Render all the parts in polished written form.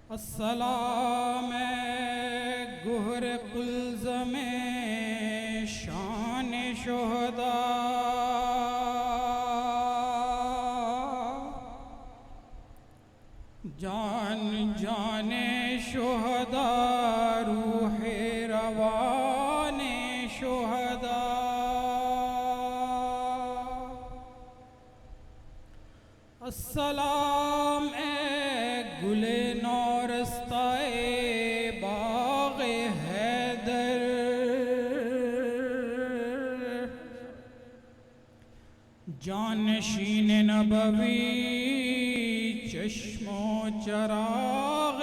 السلام گہر قلزم شان شہداء، جان جان شہداء، روح روان شہداء۔ السلام گل نورستائے باغ حیدر، جانشین نبوی چشم و چراغ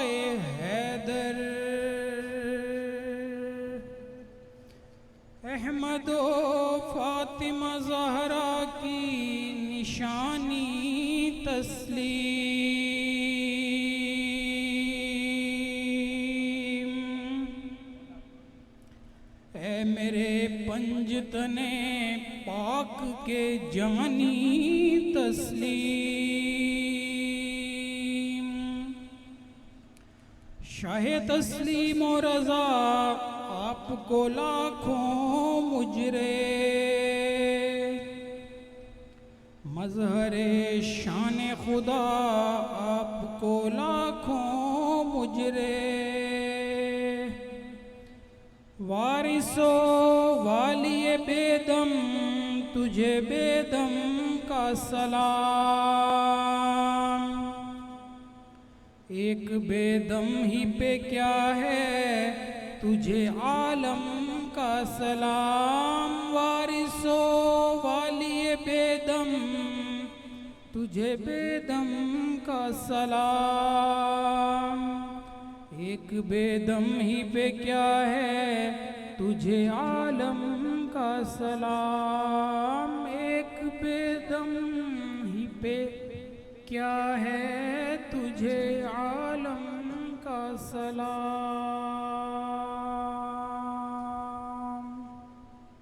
حیدر، احمد و فاطمہ زہرا کی نشانی تسلیم، اے میرے پنجتنے پاک کے جانی تسلیم، شاہ تسلیم و رضا آپ کو لاکھوں مجرے، مظہر شان خدا آپ کو لاکھوں مجرے، وارث و والی بیدم تجھے بیدم کا سلام، ایک بیدم ہی پہ کیا ہے تجھے عالم کا سلام، وارث و والی بیدم تجھے بیدم کا سلام، ایک بیدم ہی پہ کیا ہے تجھے عالم کا سلام، ایک بیدم ہی پہ کیا ہے تجھے عالم کا سلام۔